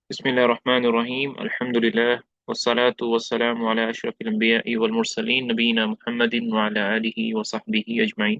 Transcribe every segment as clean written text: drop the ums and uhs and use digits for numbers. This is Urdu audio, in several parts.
بسم الله الرحمن الرحيم الحمد لله والصلاة والسلام على أشرف الأنبياء والمرسلين نبينا محمد وعلى آله وصحبه أجمعين۔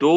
2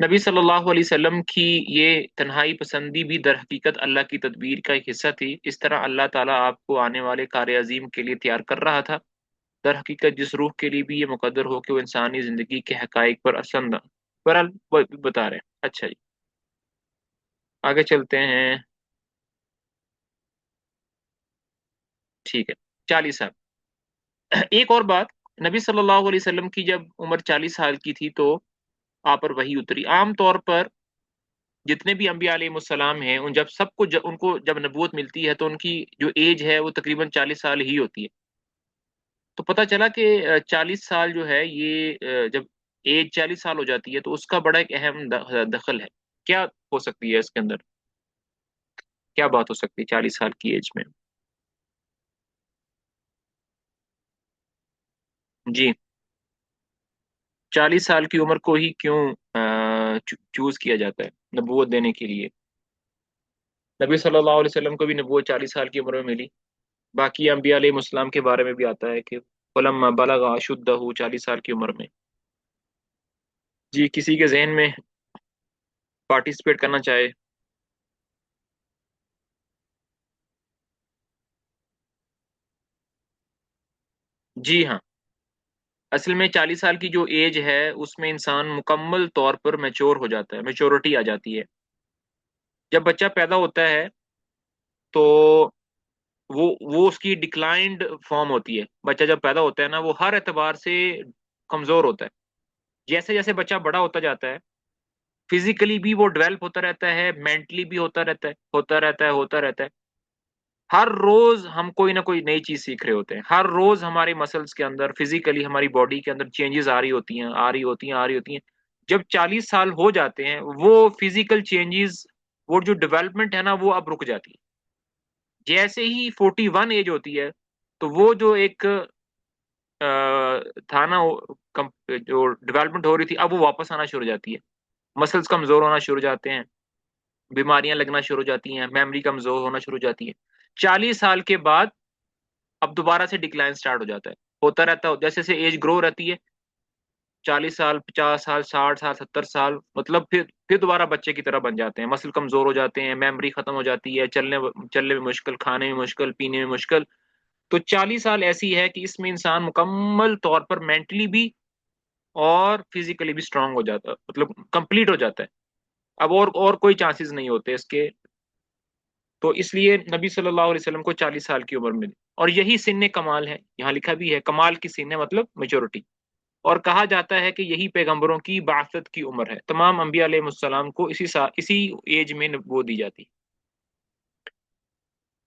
نبی صلی اللہ علیہ وسلم کی یہ تنہائی پسندی بھی در حقیقت اللہ کی تدبیر کا ایک حصہ تھی۔ اس طرح اللہ تعالیٰ آپ کو آنے والے کار عظیم کے لیے تیار کر رہا تھا۔ در حقیقت جس روح کے لیے بھی یہ مقدر ہو کہ وہ انسانی زندگی کے حقائق پر اثر بہرحال بتا رہے ہیں۔ اچھا جی، آگے چلتے ہیں۔ ٹھیک ہے، 40 سال۔ ایک اور بات، نبی صلی اللہ علیہ وسلم کی جب عمر 40 سال کی تھی تو آپ پر وحی اتری۔ عام طور پر جتنے بھی انبیاء علیہ السلام ہیں، ان کو جب نبوت ملتی ہے تو ان کی جو ایج ہے وہ تقریباً 40 سال ہی ہوتی ہے۔ تو پتہ چلا کہ 40 سال جو ہے یہ جب ایج 40 سال ہو جاتی ہے تو اس کا بڑا ایک اہم دخل ہے۔ کیا ہو سکتی ہے اس کے اندر؟ کیا بات ہو سکتی ہے 40 سال کی ایج میں؟ جی، 40 سال کی عمر کو ہی کیوں چوز کیا جاتا ہے نبوت دینے کے لیے؟ نبی صلی اللہ علیہ وسلم کو بھی نبوت 40 سال کی عمر میں ملی۔ باقی انبیاء علیہ السلام کے بارے میں بھی آتا ہے کہ فلما بلغ اشدہ، 40 سال کی عمر میں۔ جی، کسی کے ذہن میں پارٹیسپیٹ کرنا چاہے؟ جی ہاں، اصل میں 40 سال کی جو ایج ہے اس میں انسان مکمل طور پر میچور ہو جاتا ہے، میچورٹی آ جاتی ہے۔ جب بچہ پیدا ہوتا ہے تو وہ اس کی ڈکلائنڈ فارم ہوتی ہے۔ بچہ جب پیدا ہوتا ہے نا، وہ ہر اعتبار سے کمزور ہوتا ہے۔ جیسے جیسے بچہ بڑا ہوتا جاتا ہے، فزیکلی بھی وہ ڈیولپ ہوتا رہتا ہے، مینٹلی بھی ہوتا رہتا ہے، ہوتا رہتا ہے، ہوتا رہتا ہے۔ ہر روز ہم کوئی نہ کوئی نئی چیز سیکھ رہے ہوتے ہیں۔ ہر روز ہمارے مسلس کے اندر، فزیکلی ہماری باڈی کے اندر چینجز آ رہی ہوتی ہیں، آ رہی ہوتی ہیں، آ رہی ہوتی ہیں۔ جب 40 سال ہو جاتے ہیں، وہ فزیکل چینجز، وہ جو ڈیولپمنٹ ہے نا، وہ اب رک جاتی ہے۔ جیسے ہی 41 ایج ہوتی ہے تو وہ جو ایک تھا نا، جو ڈیولپمنٹ ہو رہی تھی، اب وہ واپس آنا شروع ہو جاتی ہے۔ مسلس کمزور ہونا شروع ہو جاتے ہیں، بیماریاں لگنا شروع ہو جاتی ہیں، میموری کمزور ہونا شروع ہو جاتی ہے۔ 40 سال کے بعد اب دوبارہ سے ڈکلائن سٹارٹ ہو جاتا ہے، ہوتا رہتا ہے جیسے جیسے ایج گرو رہتی ہے۔ 40 سال، 50 سال، 60 سال، 70 سال، مطلب پھر دوبارہ بچے کی طرح بن جاتے ہیں، مسل کمزور ہو جاتے ہیں، میموری ختم ہو جاتی ہے، چلنے میں مشکل، کھانے میں مشکل، پینے میں مشکل۔ تو 40 سال ایسی ہے کہ اس میں انسان مکمل طور پر مینٹلی بھی اور فزیکلی بھی اسٹرانگ ہو جاتا ہے، مطلب کمپلیٹ ہو جاتا ہے۔ اب اور کوئی چانسز نہیں ہوتے اس کے۔ تو اس لیے نبی صلی اللہ علیہ وسلم کو 40 سال کی عمر ملی، اور یہی سن کمال ہے، یہاں لکھا بھی ہے کمال کی سن ہے، مطلب میچورٹی۔ اور کہا جاتا ہے کہ یہی پیغمبروں کی بعثت کی عمر ہے۔ تمام انبیاء علیہ السلام کو اسی ایج میں نبوت دی جاتی۔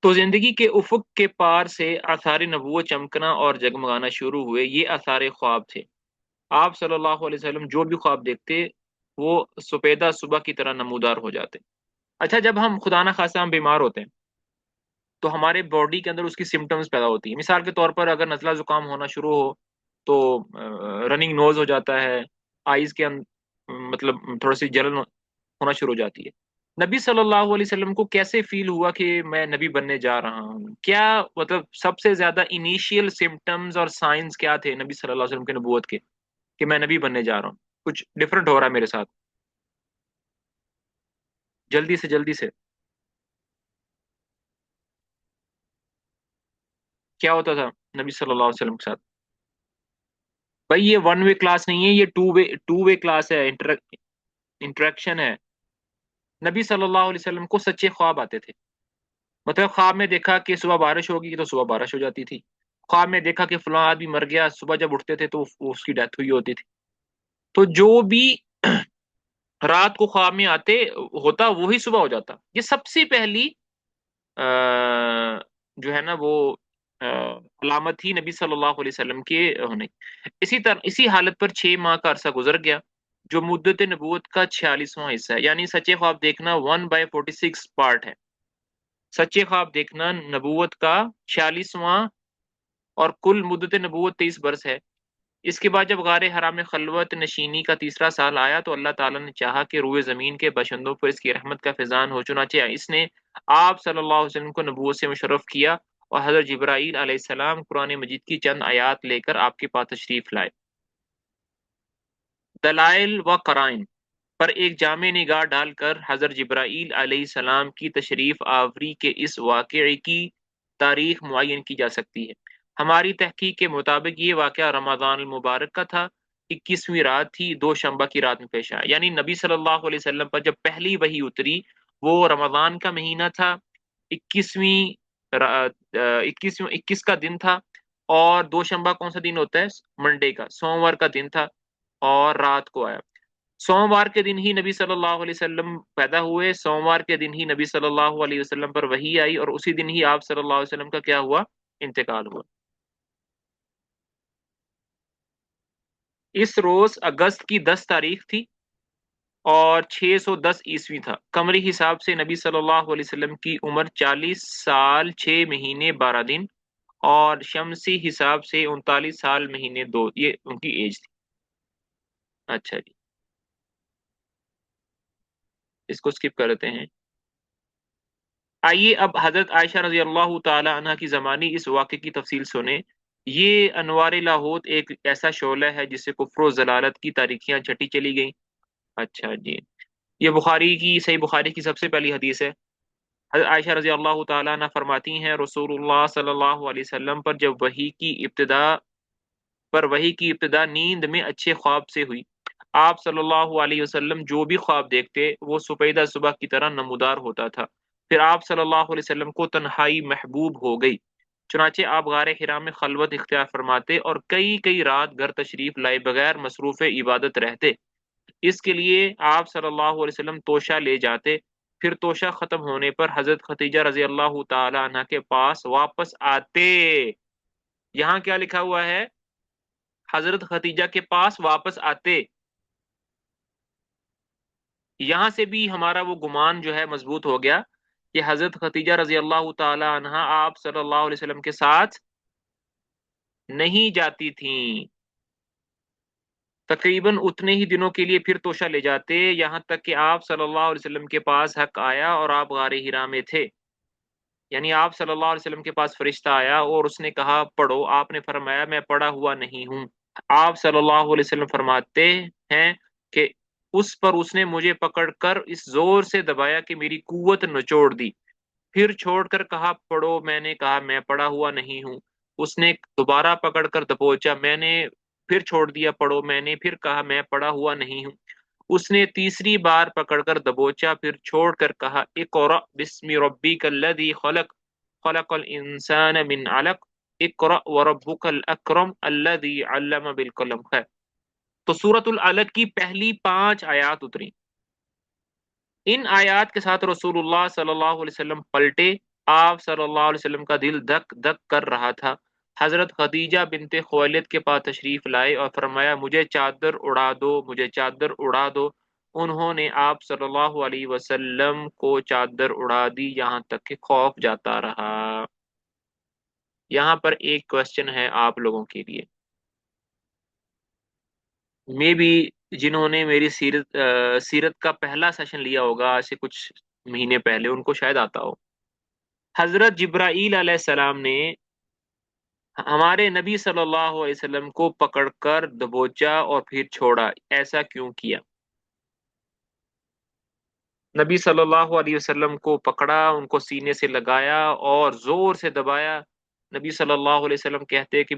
تو زندگی کے افق کے پار سے آثار نبوت چمکنا اور جگمگانا شروع ہوئے۔ یہ آثار خواب تھے۔ آپ صلی اللہ علیہ وسلم جو بھی خواب دیکھتے، وہ سپیدہ صبح کی طرح نمودار ہو جاتے۔ اچھا، جب ہم خدا نہ خواستہ ہم بیمار ہوتے ہیں تو ہمارے باڈی کے اندر اس کی سمٹمز پیدا ہوتی ہیں۔ مثال کے طور پر اگر نزلہ زکام ہونا شروع ہو تو رننگ نوز ہو جاتا ہے، آئیز کے مطلب تھوڑا سی جلن ہونا شروع ہو جاتی ہے۔ نبی صلی اللہ علیہ وسلم کو کیسے فیل ہوا کہ میں نبی بننے جا رہا ہوں؟ کیا مطلب سب سے زیادہ انیشیل سمٹمز اور سائنز کیا تھے نبی صلی اللہ علیہ وسلم کے نبوت کے، کہ میں نبی بننے جا رہا ہوں، کچھ ڈفرنٹ ہو رہا ہے میرے ساتھ؟ جلدی سے جلدی سے، کیا ہوتا تھا نبی صلی اللہ علیہ وسلم کے ساتھ؟ بھائی یہ ون وے کلاس نہیں ہے، یہ ٹو وے کلاس ہے، انٹریکشن ہے۔ نبی صلی اللہ علیہ وسلم کو سچے خواب آتے تھے۔ مطلب خواب میں دیکھا کہ صبح بارش ہوگی تو صبح بارش ہو جاتی تھی۔ خواب میں دیکھا کہ فلاں آدمی مر گیا، صبح جب اٹھتے تھے تو اس کی ڈیتھ ہوئی ہوتی تھی۔ تو جو بھی رات کو خواب میں آتے ہوتا، وہی صبح ہو جاتا۔ یہ سب سے پہلی جو ہے نا وہ علامت تھی نبی صلی اللہ علیہ وسلم کے ہونے۔ اسی حالت پر 6 ماہ کا عرصہ گزر گیا، جو مدت نبوت کا 46واں حصہ ہے۔ یعنی سچے خواب دیکھنا 1/46 پارٹ ہے۔ سچے خواب دیکھنا نبوت کا 46واں، اور کل مدت نبوت 23 برس ہے۔ اس کے بعد جب غار حرا میں خلوت نشینی کا تیسرا سال آیا تو اللہ تعالیٰ نے چاہا کہ روئے زمین کے باشندوں پر اس کی رحمت کا فیضان ہو، چنانچہ اس نے آپ صلی اللہ علیہ وسلم کو نبوت سے مشرف کیا، اور حضرت جبرائیل علیہ السلام قرآن مجید کی چند آیات لے کر آپ کے پاس تشریف لائے۔ دلائل و قرائن، پر ایک جامع نگاہ ڈال کر حضرت جبرائیل علیہ السلام کی تشریف آوری کے اس واقعے کی تاریخ معین کی جا سکتی ہے۔ ہماری تحقیق کے مطابق یہ واقعہ رمضان المبارک کا تھا، 21ویں رات تھی، دوشنبہ کی رات میں پیش آیا۔ یعنی نبی صلی اللہ علیہ وسلم پر جب پہلی وحی اتری وہ رمضان کا مہینہ تھا، 21 کا دن تھا، اور دوشنبہ کون سا دن ہوتا ہے؟ منڈے کا، سوموار کا دن تھا، اور رات کو آیا۔ سوموار کے دن ہی نبی صلی اللہ علیہ وسلم پیدا ہوئے، سوموار کے دن ہی نبی صلی اللہ علیہ وسلم پر وحی آئی، اور اسی دن ہی آپ صلی اللہ علیہ وسلم کا کیا ہوا؟ انتقال ہوا۔ اس روز اگست کی 10 تاریخ تھی اور 610 تھا۔ قمری حساب سے نبی صلی اللہ علیہ وسلم کی عمر 40 سال 6 مہینے 12 دن، اور شمسی حساب سے 39 سال مہینے 2، یہ ان کی ایج تھی۔ اچھا جی، اس کو سکپ کرتے ہیں۔ آئیے اب حضرت عائشہ رضی اللہ تعالی عنہ کی زمانی اس واقعے کی تفصیل سنیں۔ یہ انوار لاہوت ایک ایسا شعلہ ہے جس سے کفر و ضلالت کی تاریکیاں چھٹی چلی گئیں۔ اچھا جی، یہ بخاری کی، صحیح بخاری کی سب سے پہلی حدیث ہے۔ حضرت عائشہ رضی اللہ تعالیٰ عنہ فرماتی ہیں رسول اللہ صلی اللہ علیہ وسلم پر جب وحی کی ابتدا نیند میں اچھے خواب سے ہوئی۔ آپ صلی اللہ علیہ وسلم جو بھی خواب دیکھتے وہ سپیدہ صبح کی طرح نمودار ہوتا تھا۔ پھر آپ صلی اللہ علیہ وسلم کو تنہائی محبوب ہو گئی، چنانچہ آپ غار حرا میں خلوت اختیار فرماتے اور کئی کئی رات گھر تشریف لائے بغیر مصروف عبادت رہتے۔ اس کے لیے آپ صلی اللہ علیہ وسلم توشہ لے جاتے، پھر توشہ ختم ہونے پر حضرت خدیجہ رضی اللہ تعالی عنہ کے پاس واپس آتے۔ یہاں کیا لکھا ہوا ہے؟ حضرت خدیجہ کے پاس واپس آتے۔ یہاں سے بھی ہمارا وہ گمان جو ہے مضبوط ہو گیا کہ حضرت خدیجہ رضی اللہ تعالی عنہ آپ صلی اللہ علیہ وسلم کے ساتھ نہیں جاتی تھیں، تقریباً اتنے ہی دنوں کے لیے پھر توشہ لے جاتے، یہاں تک کہ آپ صلی اللہ علیہ وسلم کے پاس حق آیا اور آپ غار حرا میں تھے۔ یعنی آپ صلی اللہ علیہ وسلم کے پاس فرشتہ آیا اور اس نے کہا پڑھو، آپ نے فرمایا میں پڑھا ہوا نہیں ہوں۔ آپ صلی اللہ علیہ وسلم فرماتے ہیں کہ اس نے مجھے پکڑ کر اس زور سے دبایا کہ میری قوت نچوڑ دی، پھر چھوڑ کر کہا پڑھو، میں نے کہا میں پڑھا ہوا نہیں ہوں۔ اس نے دوبارہ پکڑ کر دبوچا، میں نے پھر چھوڑ دیا، پڑھو، میں نے پھر کہا میں پڑھا ہوا نہیں ہوں۔ اس نے تیسری بار پکڑ کر دبوچا، پھر چھوڑ کر کہا اقرأ بسم ربک الذی خلق، خلق الانسان من علق، اقرأ وربک الاکرم الذی علم بالقلم۔ خیر، تو سورۃ العلق کی پہلی 5 آیات اتری۔ ان آیات کے ساتھ رسول اللہ صلی اللہ علیہ وسلم پلٹے۔ آپ صلی اللہ علیہ وسلم کا دل دھک دھک کر رہا تھا۔ حضرت خدیجہ بنت خویلد کے پاس تشریف لائے اور فرمایا مجھے چادر اڑا دو، مجھے چادر اڑا دو۔ انہوں نے آپ صلی اللہ علیہ وسلم کو چادر اڑا دی، یہاں تک کہ خوف جاتا رہا۔ یہاں پر ایک کوشچن ہے آپ لوگوں کے لیے، مے بی جنہوں نے میری سیرت کا پہلا سیشن لیا ہوگا آج سے کچھ مہینے پہلے، ان کو شاید آتا ہو۔ حضرت جبرائیل علیہ السلام نے ہمارے نبی صلی اللہ علیہ وسلم کو پکڑ کر دبوچا اور پھر چھوڑا، ایسا کیوں کیا؟ نبی صلی اللہ علیہ وسلم کو پکڑا، ان کو سینے سے لگایا اور زور سے دبایا۔ نبی صلی اللہ علیہ وسلم کہتے کہ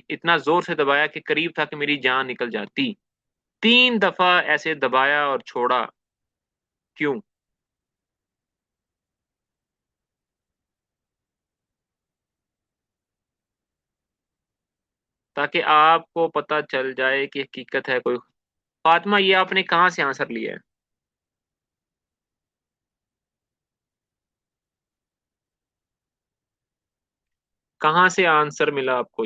اتنا زور سے دبایا کہ قریب تھا کہ میری جان نکل جاتی۔ 3 دفعہ ایسے دبایا اور چھوڑا، کیوں؟ تاکہ آپ کو پتہ چل جائے کہ حقیقت ہے کوئی۔ فاطمہ، یہ آپ نے کہاں سے آنسر لیا ہے؟ کہاں سے آنسر ملا آپ کو؟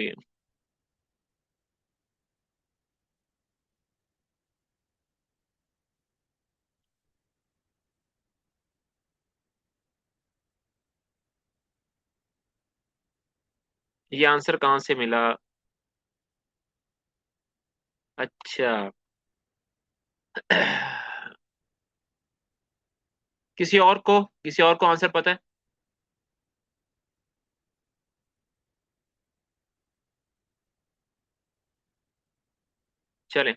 یہ آنسر کہاں سے ملا؟ اچھا کسی اور کو آنسر پتہ ہے؟ چلیں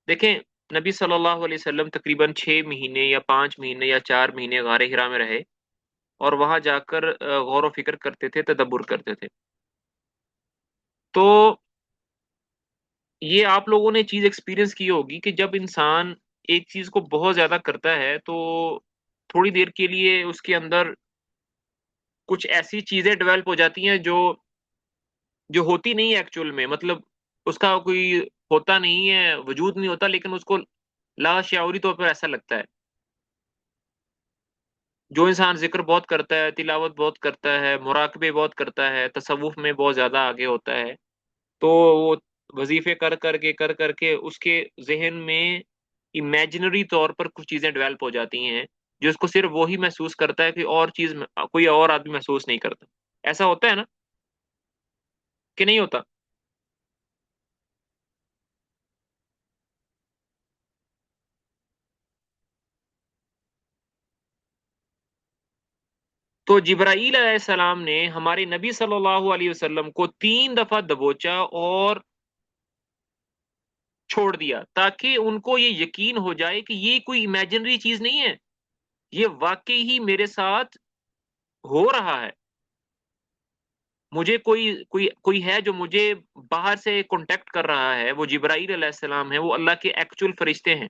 دیکھیں، نبی صلی اللہ علیہ وسلم تقریباً 6 مہینے یا 5 مہینے یا 4 مہینے غار ہرا میں رہے، اور وہاں جا کر غور و فکر کرتے تھے، تدبر کرتے تھے. تو یہ آپ لوگوں نے چیز ایکسپیرینس کی ہوگی کہ جب انسان ایک چیز کو بہت زیادہ کرتا ہے تو تھوڑی دیر کے لیے اس کے اندر کچھ ایسی چیزیں ڈیولپ ہو جاتی ہیں جو ہوتی نہیں ہے ایکچول میں، مطلب اس کا کوئی ہوتا نہیں ہے، وجود نہیں ہوتا، لیکن اس کو لا شعوری طور پر ایسا لگتا ہے. جو انسان ذکر بہت کرتا ہے، تلاوت بہت کرتا ہے، مراقبے بہت کرتا ہے، تصوف میں بہت زیادہ آگے ہوتا ہے، تو وہ وظیفے کر کر کے اس کے ذہن میں امیجنری طور پر کچھ چیزیں ڈیولپ ہو جاتی ہیں جو اس کو صرف وہی محسوس کرتا ہے کہ اور چیز کوئی اور آدمی محسوس نہیں کرتا. ایسا ہوتا ہے نا کہ نہیں ہوتا؟ تو جبرائیل علیہ السلام نے ہمارے نبی صلی اللہ علیہ وسلم کو 3 دفعہ دبوچا اور چھوڑ دیا تاکہ ان کو یہ یقین ہو جائے کہ یہ کوئی امیجنری چیز نہیں ہے، یہ واقعی ہی میرے ساتھ ہو رہا ہے. مجھے کوئی ہے جو مجھے باہر سے کانٹیکٹ کر رہا ہے، وہ جبرائیل علیہ السلام ہے، وہ اللہ کے ایکچول فرشتے ہیں.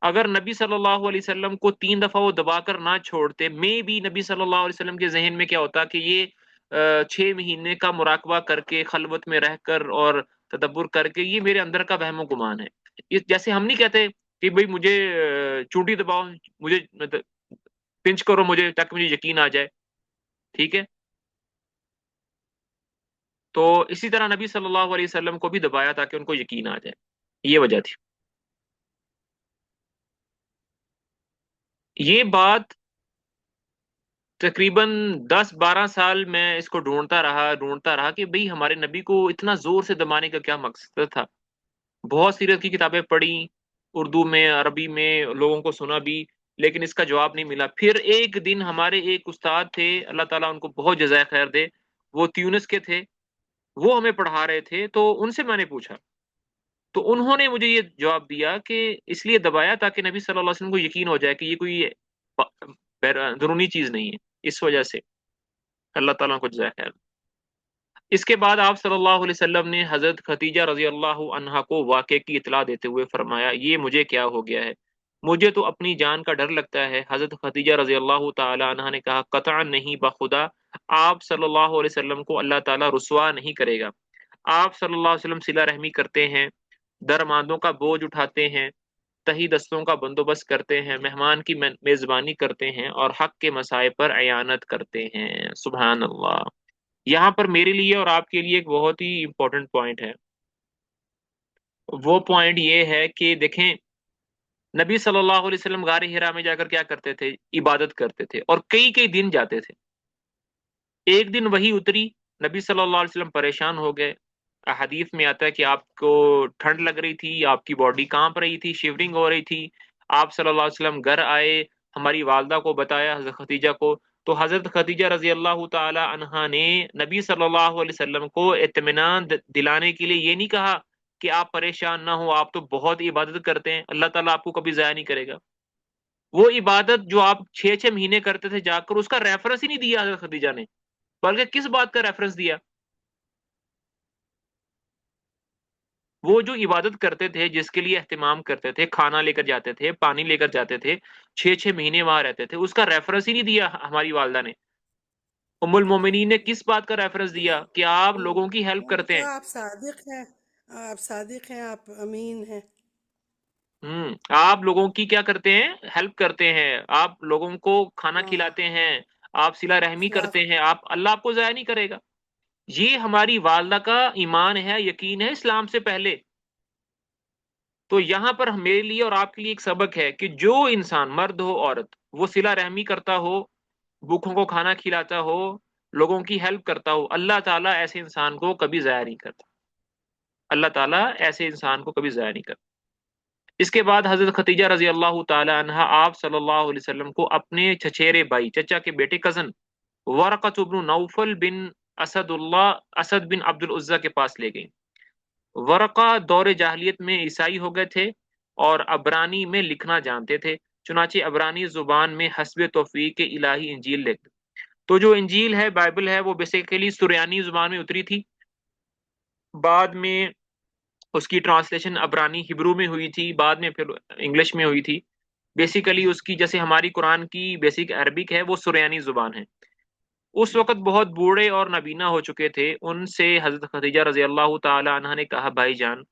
اگر نبی صلی اللہ علیہ وسلم کو 3 دفعہ وہ دبا کر نہ چھوڑتے، میں بھی نبی صلی اللہ علیہ وسلم کے ذہن میں کیا ہوتا کہ یہ 6 مہینے کا مراقبہ کر کے خلوت میں رہ کر اور تدبر کر کے یہ میرے اندر کا وہم و گمان ہے. جیسے ہم نہیں کہتے کہ بھئی مجھے چونٹی دباؤ، مجھے پنچ کرو مجھے تاکہ مجھے یقین آ جائے. ٹھیک ہے، تو اسی طرح نبی صلی اللہ علیہ وسلم کو بھی دبایا تاکہ ان کو یقین آ جائے. یہ وجہ تھی. یہ بات تقریباً 10 12 سال میں اس کو ڈھونڈتا رہا کہ بھئی ہمارے نبی کو اتنا زور سے دبانے کا کیا مقصد تھا. بہت سیرت کی کتابیں پڑھی، اردو میں، عربی میں، لوگوں کو سنا بھی، لیکن اس کا جواب نہیں ملا. پھر ایک دن ہمارے ایک استاد تھے، اللہ تعالیٰ ان کو بہت جزائے خیر دے، وہ تیونس کے تھے، وہ ہمیں پڑھا رہے تھے، تو ان سے میں نے پوچھا، تو انہوں نے مجھے یہ جواب دیا کہ اس لیے دبایا تاکہ نبی صلی اللہ علیہ وسلم کو یقین ہو جائے کہ یہ کوئی درونی چیز نہیں ہے. اس وجہ سے اللہ تعالیٰ کو جزائے خیر. اس کے بعد آپ صلی اللہ علیہ وسلم نے حضرت خدیجہ رضی اللہ عنہا کو واقعے کی اطلاع دیتے ہوئے فرمایا، یہ مجھے کیا ہو گیا ہے، مجھے تو اپنی جان کا ڈر لگتا ہے. حضرت خدیجہ رضی اللہ تعالی عنہا نے کہا، قطعا نہیں، بخدا آپ صلی اللہ علیہ وسلم کو اللہ تعالیٰ رسوا نہیں کرے گا. آپ صلی اللہ علیہ وسلم صلہ رحمی کرتے ہیں، درماندوں کا بوجھ اٹھاتے ہیں، تہی دستوں کا بندوبست کرتے ہیں، مہمان کی میزبانی کرتے ہیں، اور حق کے مسائل پر اعانت کرتے ہیں. سبحان اللہ. یہاں پر میرے لیے اور آپ کے لیے ایک بہت ہی امپورٹنٹ پوائنٹ ہے. وہ پوائنٹ یہ ہے کہ دیکھیں، نبی صلی اللہ علیہ وسلم غار حرا میں جا کر کیا کرتے تھے؟ عبادت کرتے تھے، اور کئی کئی دن جاتے تھے. ایک دن وہی اتری، نبی صلی اللہ علیہ وسلم پریشان ہو گئے. حدیث میں آتا ہے کہ آپ کو ٹھنڈ لگ رہی تھی، آپ کی باڈی کانپ رہی تھی، شیورنگ ہو رہی تھی. آپ صلی اللہ علیہ وسلم گھر آئے، ہماری والدہ کو بتایا، حضرت خدیجہ کو. تو حضرت خدیجہ رضی اللہ تعالی عنہا نے نبی صلی اللہ علیہ وسلم کو اطمینان دلانے کے لیے یہ نہیں کہا کہ آپ پریشان نہ ہو، آپ تو بہت عبادت کرتے ہیں، اللہ تعالیٰ آپ کو کبھی ضائع نہیں کرے گا. وہ عبادت جو آپ 6 6 مہینے کرتے تھے جا کر، اس کا ریفرنس ہی نہیں دیا حضرت خدیجہ نے، بلکہ کس بات کا ریفرنس دیا؟ وہ جو عبادت کرتے تھے، جس کے لیے اہتمام کرتے تھے، کھانا لے کر جاتے تھے، پانی لے کر جاتے تھے، 6 6 مہینے وہاں رہتے تھے، اس کا ریفرنس ہی نہیں دیا ہماری والدہ نے. ام المومنین نے کس بات کا ریفرنس دیا؟ کہ آپ لوگوں کی ہیلپ کرتے تو ہیں. آپ صادق ہیں، آپ صادق ہیں، آپ امین ہیں. آپ لوگوں کی کیا کرتے ہیں؟ ہیلپ کرتے ہیں، آپ لوگوں کو کھانا ہاں، کھلاتے ہیں، آپ صلہ رحمی اخلاق. کرتے ہیں، اللہ آپ کو ضائع نہیں کرے گا. یہ ہماری والدہ کا ایمان ہے، یقین ہے اسلام سے پہلے. تو یہاں پر میرے لیے اور آپ کے لیے ایک سبق ہے کہ جو انسان، مرد ہو عورت، وہ صلہ رحمی کرتا ہو، بھوکھوں کو کھانا کھلاتا ہو، لوگوں کی ہیلپ کرتا ہو، اللہ تعالیٰ ایسے انسان کو کبھی ضائع نہیں کرتا. اللہ تعالیٰ ایسے انسان کو کبھی ضائع نہیں کرتا. اس کے بعد حضرت خدیجہ رضی اللہ تعالی عنہا آپ صلی اللہ علیہ وسلم کو اپنے چچیرے بھائی، چچا کے بیٹے، کزن ورقۃ بن نوفل بن اسد بن عبد العزا کے پاس لے گئیں. ورقہ دور جاہلیت میں عیسائی ہو گئے تھے، اور عبرانی میں لکھنا جانتے تھے، چنانچہ عبرانی زبان میں حسب توفیق الہی انجیل لکھ۔ تو جو انجیل ہے، بائبل ہے، وہ بیسیکلی سریانی زبان میں اتری تھی، بعد میں اس کی ٹرانسلیشن عبرانی ہبرو میں ہوئی تھی، بعد میں پھر انگلش میں ہوئی تھی۔ بیسیکلی اس کی جیسے ہماری قرآن کی بیسک عربک ہے، وہ سریانی زبان ہے۔ اس وقت بہت بوڑھے اور نابینا ہو چکے تھے، ان سے حضرت خدیجہ رضی اللہ تعالی عنہ نے کہا بھائی جان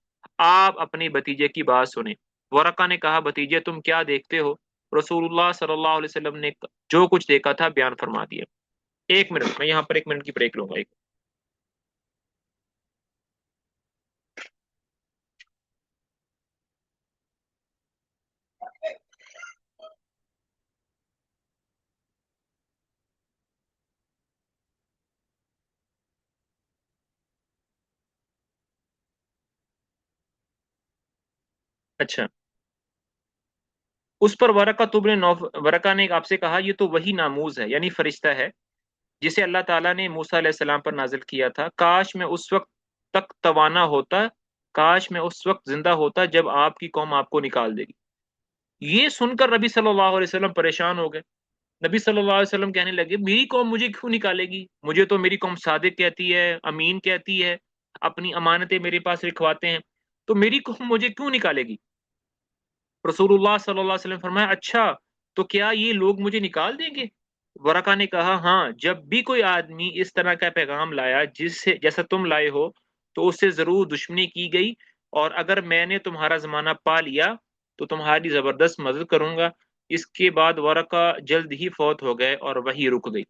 آپ اپنے بھتیجے کی بات سنیں۔ ورقہ نے کہا بھتیجے تم کیا دیکھتے ہو؟ رسول اللہ صلی اللہ علیہ وسلم نے جو کچھ دیکھا تھا بیان فرما دیا۔ ایک منٹ، میں یہاں پر 1 منٹ کی بریک لوں گا۔ اچھا، اس پر ورقہ نے آپ سے کہا یہ تو وہی ناموز ہے، یعنی فرشتہ ہے جسے اللہ تعالیٰ نے موسیٰ علیہ السلام پر نازل کیا تھا۔ کاش میں اس وقت تک توانا ہوتا، کاش میں اس وقت زندہ ہوتا جب آپ کی قوم آپ کو نکال دے گی۔ یہ سن کر نبی صلی اللہ علیہ وسلم پریشان ہو گئے۔ نبی صلی اللہ علیہ وسلم کہنے لگے میری قوم مجھے کیوں نکالے گی؟ مجھے تو میری قوم صادق کہتی ہے، امین کہتی ہے، اپنی امانتیں میرے پاس رکھواتے ہیں، تو میری قوم مجھے کیوں نکالے گی؟ رسول اللہ صلی اللہ علیہ وسلم فرمایا اچھا تو کیا یہ لوگ مجھے نکال دیں گے؟ ورقہ نے کہا ہاں، جب بھی کوئی آدمی اس طرح کا پیغام لایا جیسا تم لائے ہو تو اس سے ضرور دشمنی کی گئی، اور اگر میں نے تمہارا زمانہ پا لیا تو تمہاری زبردست مدد کروں گا۔ اس کے بعد ورقہ جلد ہی فوت ہو گئے اور وہی رک گئی۔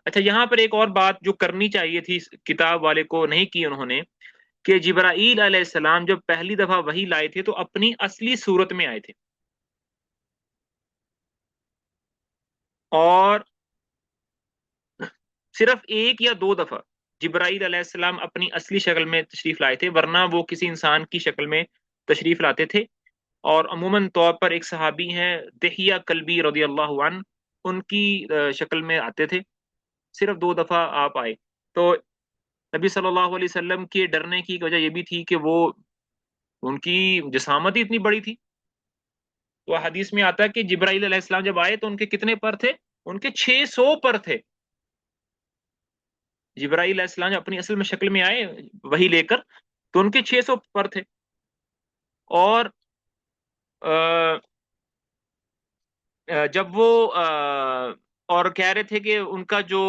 اچھا، یہاں پر ایک اور بات جو کرنی چاہیے تھی کتاب والے کو، نہیں کی انہوں نے، کہ جبرائیل علیہ السلام جب پہلی دفعہ وحی لائے تھے تو اپنی اصلی صورت میں آئے تھے، اور صرف 1 یا 2 دفعہ جبرائیل علیہ السلام اپنی اصلی شکل میں تشریف لائے تھے، ورنہ وہ کسی انسان کی شکل میں تشریف لاتے تھے۔ اور عموماً طور پر ایک صحابی ہیں دحیہ کلبی رضی اللہ عنہ، ان کی شکل میں آتے تھے، صرف 2 دفعہ آپ آئے۔ تو نبی صلی اللہ علیہ وسلم کے ڈرنے کی وجہ یہ بھی تھی کہ وہ ان کی جسامت ہی اتنی بڑی تھی۔ تو حدیث میں آتا ہے کہ جبرائیل علیہ السلام جب آئے تو ان کے کتنے پر تھے؟ ان کے 600 پر تھے۔ جبرائیل علیہ السلام جب اپنی اصل میں شکل میں آئے وہی لے کر تو ان کے 600 پر تھے، اور جب وہ اور کہہ رہے تھے کہ ان کا جو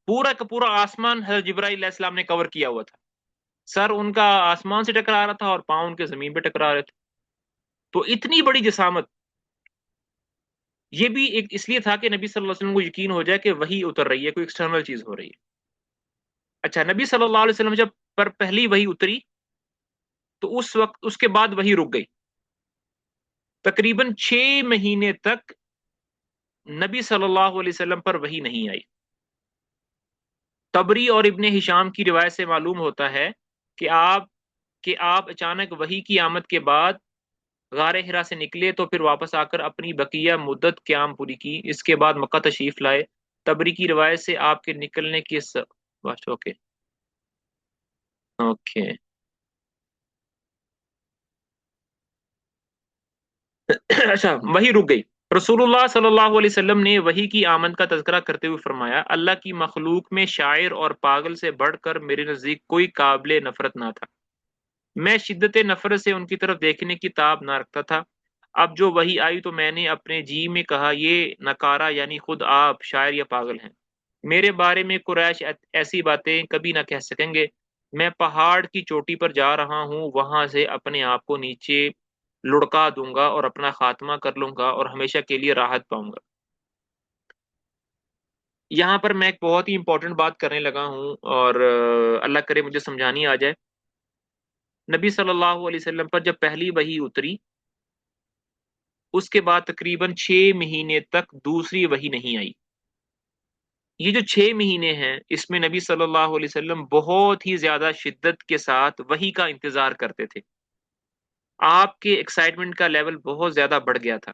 پورا کا پورا آسمان حضرت جبرائیل علیہ السلام نے کور کیا ہوا تھا، سر ان کا آسمان سے ٹکرا رہا تھا اور پاؤں ان کے زمین پہ ٹکرا رہے تھے۔ تو اتنی بڑی جسامت، یہ بھی ایک اس لیے تھا کہ نبی صلی اللہ علیہ وسلم کو یقین ہو جائے کہ وہی اتر رہی ہے، کوئی ایکسٹرنل چیز ہو رہی ہے۔ اچھا، نبی صلی اللہ علیہ وسلم جب پر پہلی وہی اتری تو اس وقت اس کے بعد وہی رک گئی، تقریباً 6 مہینے تک نبی صلی اللہ علیہ وسلم پر وہی نہیں آئی۔ طبری اور ابن ہشام کی روایت سے معلوم ہوتا ہے کہ آپ اچانک وحی کی آمد کے بعد غار ہرا سے نکلے تو پھر واپس آ کر اپنی بقیہ مدت قیام پوری کی، اس کے بعد مکہ تشریف لائے۔ طبری کی روایت سے آپ کے نکلنے کی اوکے اوکے اچھا، وہی رک گئی۔ رسول اللہ صلی اللہ علیہ وسلم نے وحی کی آمد کا تذکرہ کرتے ہوئے فرمایا اللہ کی مخلوق میں شاعر اور پاگل سے بڑھ کر میرے نزدیک کوئی قابل نفرت نہ تھا، میں شدت نفرت سے ان کی طرف دیکھنے کی تاب نہ رکھتا تھا۔ اب جو وحی آئی تو میں نے اپنے جی میں کہا یہ نکارہ یعنی خود آپ شاعر یا پاگل ہیں، میرے بارے میں قریش ایسی باتیں کبھی نہ کہہ سکیں گے۔ میں پہاڑ کی چوٹی پر جا رہا ہوں، وہاں سے اپنے آپ کو نیچے لڑکا دوں گا اور اپنا خاتمہ کر لوں گا اور ہمیشہ کے لیے راحت پاؤں گا۔ یہاں پر میں ایک بہت ہی امپورٹنٹ بات کرنے لگا ہوں، اور اللہ کرے مجھے سمجھانی آ جائے۔ نبی صلی اللہ علیہ وسلم پر جب پہلی وحی اتری اس کے بعد تقریباً 6 مہینے تک دوسری وحی نہیں آئی۔ یہ جو 6 مہینے ہیں اس میں نبی صلی اللہ علیہ وسلم بہت ہی زیادہ شدت کے ساتھ وحی کا انتظار کرتے تھے، آپ کے ایکسائٹمنٹ کا لیول بہت زیادہ بڑھ گیا تھا۔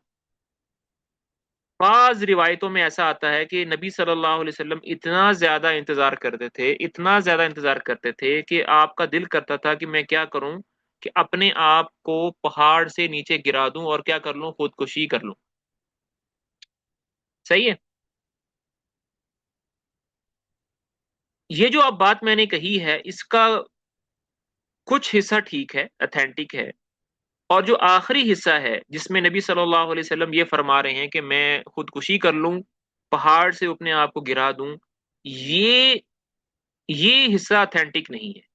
بعض روایتوں میں ایسا آتا ہے کہ نبی صلی اللہ علیہ وسلم اتنا زیادہ انتظار کرتے تھے، اتنا زیادہ انتظار کرتے تھے کہ آپ کا دل کرتا تھا کہ میں کیا کروں، کہ اپنے آپ کو پہاڑ سے نیچے گرا دوں اور کیا کر لوں، خودکشی کر لوں. صحیح ہے. یہ جو اب بات میں نے کہی ہے اس کا کچھ حصہ ٹھیک ہے، اتھینٹک ہے، اور جو آخری حصہ ہے جس میں نبی صلی اللہ علیہ وسلم یہ فرما رہے ہیں کہ میں خودکشی کر لوں، پہاڑ سے اپنے آپ کو گرا دوں، یہ یہ حصہ اتھینٹک نہیں ہے.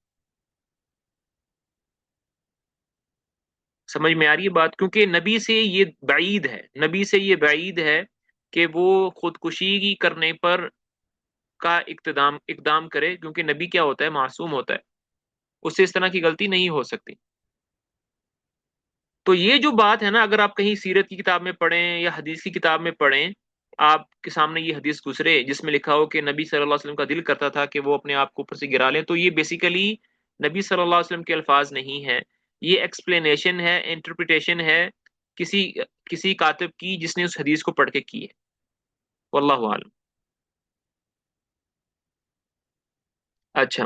سمجھ میں آ رہی ہے بات؟ کیونکہ نبی سے یہ بعید ہے، نبی سے یہ بعید ہے کہ وہ خودکشی کرنے پر کا اقدام کرے، کیونکہ نبی کیا ہوتا ہے، معصوم ہوتا ہے، اس سے اس طرح کی غلطی نہیں ہو سکتی. تو یہ جو بات ہے نا، اگر آپ کہیں سیرت کی کتاب میں پڑھیں یا حدیث کی کتاب میں پڑھیں، آپ کے سامنے یہ حدیث گزرے جس میں لکھا ہو کہ نبی صلی اللہ علیہ وسلم کا دل کرتا تھا کہ وہ اپنے آپ کو اوپر سے گرا لیں، تو یہ بیسیکلی نبی صلی اللہ علیہ وسلم کے الفاظ نہیں ہے، یہ ایکسپلینیشن ہے، انٹرپریٹیشن ہے کسی کسی کاتب کی جس نے اس حدیث کو پڑھ کے کی ہے. واللہ عالم. اچھا،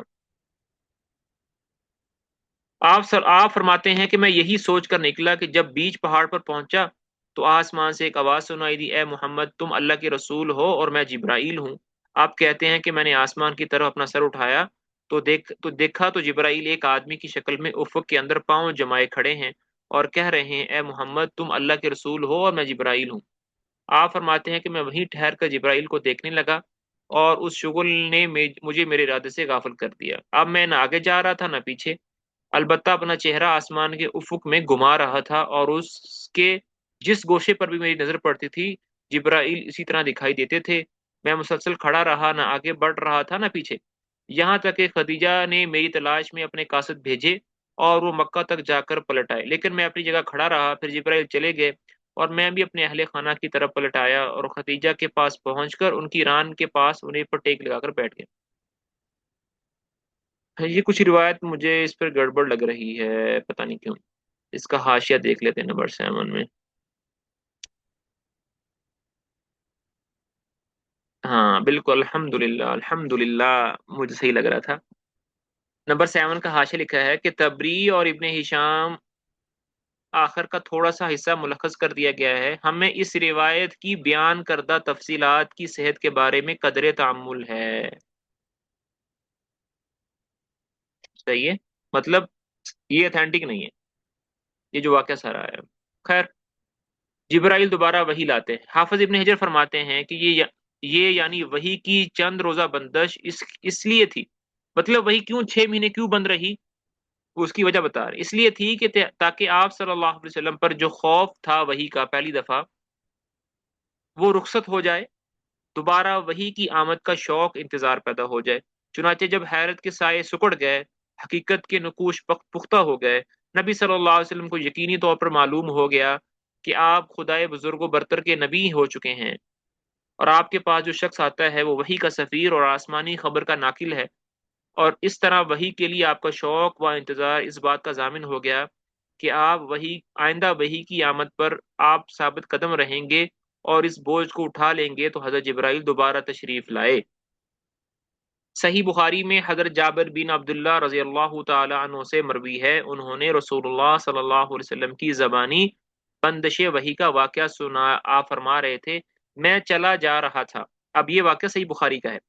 آپ فرماتے ہیں کہ میں یہی سوچ کر نکلا کہ جب بیچ پہاڑ پر پہنچا تو آسمان سے ایک آواز سنائی دی، اے محمد تم اللہ کے رسول ہو اور میں جبرائیل ہوں. آپ کہتے ہیں کہ میں نے آسمان کی طرف اپنا سر اٹھایا تو دیکھا تو جبرائیل ایک آدمی کی شکل میں افق کے اندر پاؤں جمائے کھڑے ہیں اور کہہ رہے ہیں، اے محمد تم اللہ کے رسول ہو اور میں جبرائیل ہوں. آپ فرماتے ہیں کہ میں وہیں ٹھہر کر جبرائیل کو دیکھنے لگا اور اس شغل نے مجھے میرے ارادے سے غافل کر دیا. اب میں نہ آگے جا رہا تھا نہ پیچھے، البتہ اپنا چہرہ آسمان کے افق میں گھما رہا تھا، اور اس کے جس گوشے پر بھی میری نظر پڑتی تھی جبرائیل اسی طرح دکھائی دیتے تھے. میں مسلسل کھڑا رہا، نہ آگے بڑھ رہا تھا نہ پیچھے، یہاں تک کہ خدیجہ نے میری تلاش میں اپنے قاصد بھیجے اور وہ مکہ تک جا کر پلٹ آئے. لیکن میں اپنی جگہ کھڑا رہا، پھر جبرائیل چلے گئے اور میں بھی اپنے اہل خانہ کی طرف پلٹ آیا اور خدیجہ کے پاس پہنچ کر ان کی ران کے پاس انہیں پر ٹیک لگا کر بیٹھ گیا. یہ کچھ روایت مجھے اس پر گڑبڑ لگ رہی ہے، پتہ نہیں کیوں. اس کا حاشیہ دیکھ لیتے ہیں نمبر 7 میں. ہاں بالکل، الحمدللہ الحمدللہ، مجھے صحیح لگ رہا تھا. نمبر 7 کا حاشیہ لکھا ہے کہ تبری اور ابن ہشام آخر کا تھوڑا سا حصہ ملخص کر دیا گیا ہے. ہمیں اس روایت کی بیان کردہ تفصیلات کی صحت کے بارے میں قدر تعمل ہے. صحیح ہے، مطلب یہ اتھینٹک نہیں ہے یہ جو واقعہ سارا ہے. خیر، جبرائیل دوبارہ وہی لاتے ہیں. حافظ ابن حجر فرماتے ہیں کہ یہ یعنی وہی کی چند روزہ بندش اس لیے تھی. مطلب وہی کیوں 6 مہینے کیوں بند رہی، اس کی وجہ بتا رہے. اس لیے تھی کہ تاکہ آپ صلی اللہ علیہ وسلم پر جو خوف تھا وہی کا پہلی دفعہ وہ رخصت ہو جائے، دوبارہ وہی کی آمد کا شوق انتظار پیدا ہو جائے. چنانچہ جب حیرت کے سائے سکڑ گئے، حقیقت کے نقوش پختہ ہو گئے، نبی صلی اللہ علیہ وسلم کو یقینی طور پر معلوم ہو گیا کہ آپ خدائے بزرگ و برتر کے نبی ہو چکے ہیں، اور آپ کے پاس جو شخص آتا ہے وہ وحی کا سفیر اور آسمانی خبر کا ناقل ہے. اور اس طرح وحی کے لیے آپ کا شوق و انتظار اس بات کا ضامن ہو گیا کہ آپ وحی آئندہ وحی کی آمد پر آپ ثابت قدم رہیں گے اور اس بوجھ کو اٹھا لیں گے تو حضرت جبرائیل دوبارہ تشریف لائے. صحیح بخاری میں حضرت جابر بن عبداللہ رضی اللہ تعالی عنہ سے مروی ہے، انہوں نے رسول اللہ صلی اللہ علیہ وسلم کی زبانی بندش وحی کا واقعہ سنا. آپ فرما رہے تھے، میں چلا جا رہا تھا. اب یہ واقعہ صحیح بخاری کا ہے.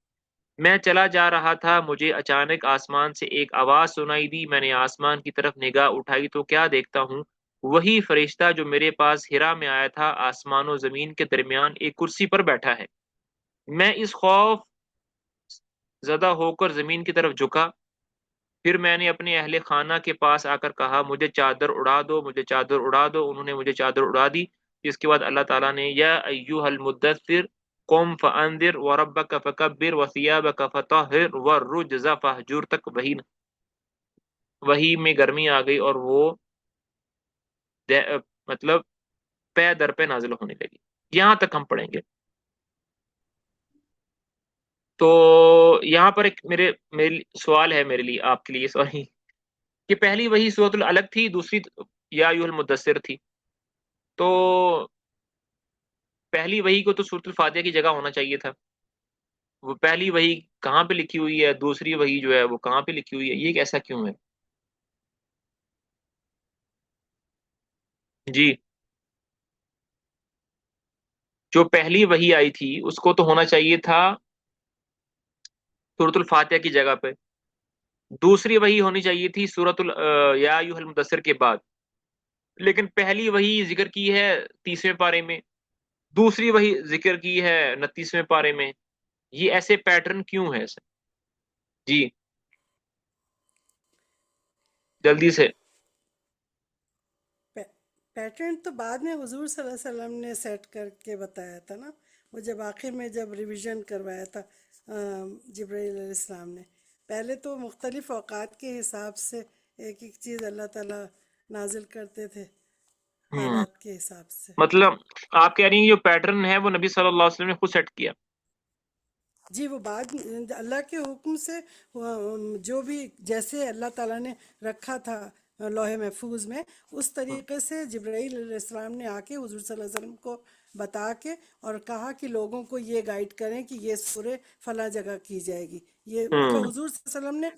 میں چلا جا رہا تھا، مجھے اچانک آسمان سے ایک آواز سنائی دی. میں نے آسمان کی طرف نگاہ اٹھائی تو کیا دیکھتا ہوں، وہی فرشتہ جو میرے پاس ہرا میں آیا تھا آسمان و زمین کے درمیان ایک کرسی پر بیٹھا ہے. میں اس خوف زدہ ہو کر زمین کی طرف جھکا. پھر میں نے اپنے اہل خانہ کے پاس آ کر کہا، مجھے چادر اڑا دو، مجھے چادر اڑا دو. انہوں نے مجھے چادر اڑا دی. اس کے بعد اللہ تعالیٰ نے یا ایوہ المدثر قم فانذر وربک فکبر وثیابک فطہر والرجز فہجر تک وہی میں گرمی آ گئی اور وہ مطلب پے در پہ نازل ہونے لگی. یہاں تک ہم پڑھیں گے. تو یہاں پر ایک میرے سوال ہے میرے لیے، آپ کے لیے سوری، کہ پہلی وہی سورۃ الگ تھی، دوسری یا ایھا المدثر تھی. تو پہلی وہی کو تو سورۃ الفاتحہ کی جگہ ہونا چاہیے تھا. وہ پہلی وہی کہاں پہ لکھی ہوئی ہے، دوسری وہی جو ہے وہ کہاں پہ لکھی ہوئی ہے، یہ ایسا کیوں ہے؟ جی، جو پہلی وحی آئی تھی اس کو تو ہونا چاہیے تھا سورۃ الفاتحہ کی جگہ پہ، دوسری وحی ہونی چاہیے تھی یا ایھا المدثر کے بعد، لیکن پہلی وحی ذکر کی ہے 30ویں پارے میں، دوسری وحی ذکر کی ہے 29ویں پارے میں، یہ ایسے پیٹرن کیوں ہے سر؟ جی جلدی سے۔ پیٹرن تو بعد میں حضور صلی اللہ علیہ وسلم نے سیٹ کر کے بتایا تھا نا، وہ جب آخر میں جب ریویژن کروایا تھا جبرائیل علیہ السلام نے، پہلے تو مختلف اوقات کے حساب سے ایک ایک چیز اللہ تعالیٰ نازل کرتے تھے، ہوں حالات کے حساب سے۔ مطلب آپ کہہ رہی ہیں جو پیٹرن ہے وہ نبی صلی اللہ علیہ وسلم نے خود سیٹ کیا؟ جی وہ بعد اللہ کے حکم سے جو بھی جیسے اللہ تعالیٰ نے رکھا تھا لوح محفوظ میں، اس طریقے سے جبرائیل علیہ السلام نے آ کے حضور صلی اللہ علیہ وسلم کو بتا کے اور کہا کہ لوگوں کو یہ گائیڈ کریں کہ یہ سورہ فلاں جگہ کی جائے گی، یہ مطلب ہوں حضور صلی اللہ علیہ وسلم نے